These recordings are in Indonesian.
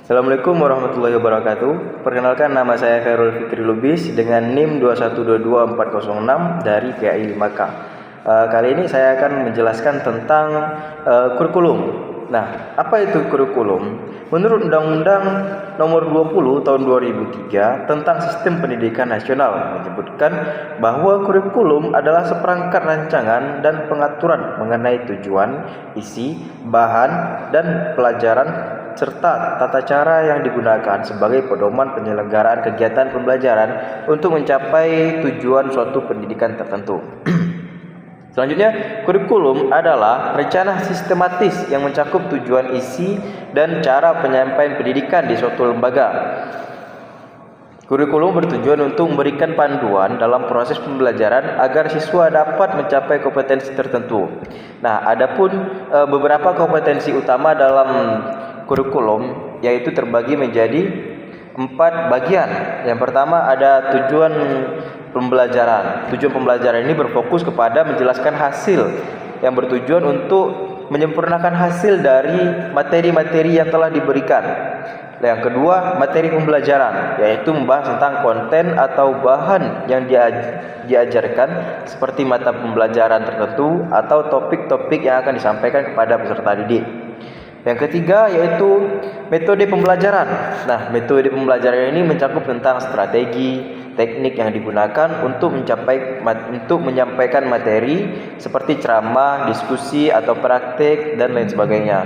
Assalamualaikum warahmatullahi wabarakatuh. Perkenalkan, nama saya Khairul Fikri Lubis dengan NIM 2122406 dari PAI 5K. Kali ini saya akan menjelaskan tentang kurikulum. Nah, apa itu kurikulum? Menurut Undang-Undang Nomor 20 Tahun 2003 tentang Sistem Pendidikan Nasional menyebutkan bahwa kurikulum adalah seperangkat rancangan dan pengaturan mengenai tujuan, isi, bahan, dan pelajaran serta tata cara yang digunakan sebagai pedoman penyelenggaraan kegiatan pembelajaran untuk mencapai tujuan suatu pendidikan tertentu. Selanjutnya, kurikulum adalah rencana sistematis yang mencakup tujuan, isi, dan cara penyampaian pendidikan di suatu lembaga. Kurikulum bertujuan untuk memberikan panduan dalam proses pembelajaran agar siswa dapat mencapai kompetensi tertentu. Nah, adapun beberapa kompetensi utama dalam kurikulum yaitu terbagi menjadi 4 bagian. Yang pertama ada tujuan pembelajaran. Tujuan pembelajaran ini berfokus kepada menjelaskan hasil yang bertujuan untuk menyempurnakan hasil dari materi-materi yang telah diberikan. Yang kedua, materi pembelajaran, yaitu membahas tentang konten atau bahan yang diajarkan seperti mata pembelajaran tertentu atau topik-topik yang akan disampaikan kepada peserta didik. Yang ketiga yaitu metode pembelajaran. Nah, metode pembelajaran ini mencakup tentang strategi, teknik yang digunakan untuk menyampaikan materi seperti ceramah, diskusi atau praktik dan lain sebagainya.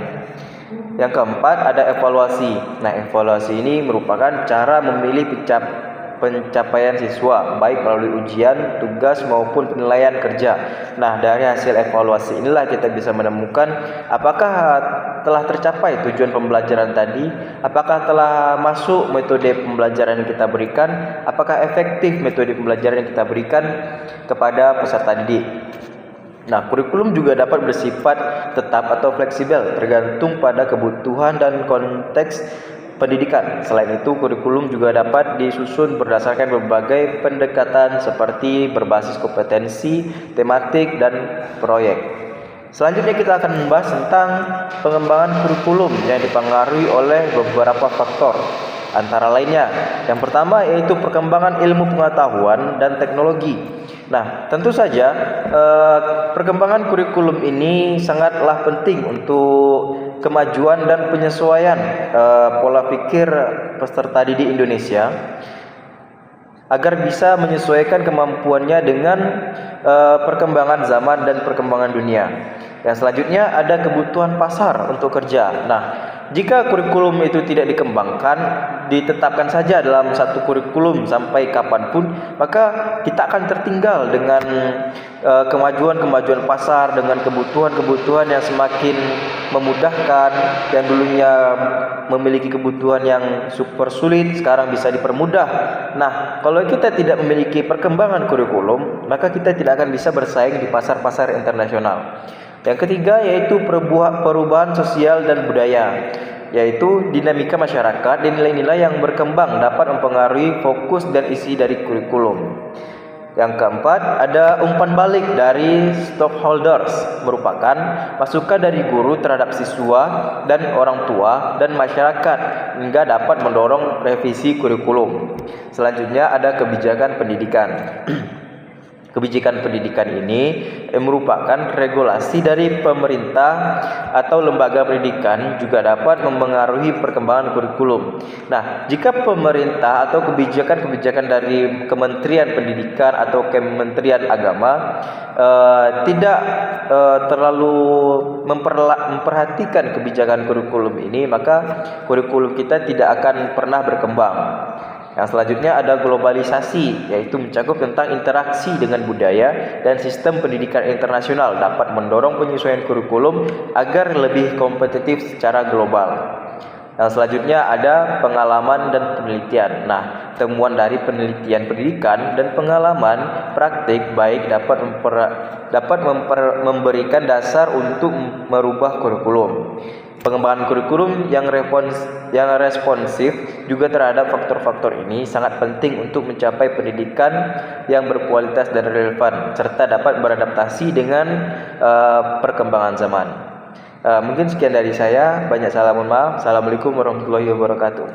Yang keempat ada evaluasi. Nah, evaluasi ini merupakan cara memilih pencapaian siswa baik melalui ujian, tugas maupun penilaian kerja. Nah, dari hasil evaluasi inilah kita bisa menemukan apakah telah tercapai tujuan pembelajaran tadi, apakah telah masuk metode pembelajaran yang kita berikan, apakah efektif metode pembelajaran yang kita berikan kepada peserta didik. Nah, kurikulum juga dapat bersifat tetap atau fleksibel tergantung pada kebutuhan dan konteks pendidikan. Selain itu, kurikulum juga dapat disusun berdasarkan berbagai pendekatan seperti berbasis kompetensi, tematik, dan proyek. Selanjutnya kita akan membahas tentang pengembangan kurikulum yang dipengaruhi oleh beberapa faktor. Antara lainnya, yang pertama yaitu perkembangan ilmu pengetahuan dan teknologi. Nah, tentu saja perkembangan kurikulum ini sangatlah penting untuk kemajuan dan penyesuaian pola pikir peserta didik Indonesia agar bisa menyesuaikan kemampuannya dengan perkembangan zaman dan perkembangan dunia. Yang selanjutnya ada kebutuhan pasar untuk kerja. Nah, jika kurikulum itu tidak dikembangkan, ditetapkan saja dalam satu kurikulum sampai kapanpun, maka kita akan tertinggal dengan kemajuan-kemajuan pasar, dengan kebutuhan-kebutuhan yang semakin memudahkan, yang dulunya memiliki kebutuhan yang super sulit, sekarang bisa dipermudah. Nah, kalau kita tidak memiliki perkembangan kurikulum, maka kita tidak akan bisa bersaing di pasar-pasar internasional. Yang ketiga yaitu perubahan sosial dan budaya, yaitu dinamika masyarakat dan nilai-nilai yang berkembang dapat mempengaruhi fokus dan isi dari kurikulum. Yang keempat ada umpan balik dari stakeholders, merupakan masukan dari guru terhadap siswa dan orang tua dan masyarakat hingga dapat mendorong revisi kurikulum. Selanjutnya ada kebijakan pendidikan. Kebijakan pendidikan ini merupakan regulasi dari pemerintah atau lembaga pendidikan, juga dapat mempengaruhi perkembangan kurikulum. Nah, jika pemerintah atau kebijakan-kebijakan dari Kementerian Pendidikan atau Kementerian Agama tidak terlalu memperhatikan kebijakan kurikulum ini, maka kurikulum kita tidak akan pernah berkembang. Yang selanjutnya ada globalisasi, yaitu mencakup tentang interaksi dengan budaya dan sistem pendidikan internasional, dapat mendorong penyesuaian kurikulum agar lebih kompetitif secara global. Yang selanjutnya ada pengalaman dan penelitian. Nah, temuan dari penelitian pendidikan dan pengalaman praktik baik dapat memberikan dasar untuk merubah kurikulum. Pengembangan kurikulum yang responsif juga terhadap faktor-faktor ini sangat penting untuk mencapai pendidikan yang berkualitas dan relevan serta dapat beradaptasi dengan perkembangan zaman. Mungkin sekian dari saya. Banyak salam, mohon maaf. Assalamualaikum warahmatullahi wabarakatuh.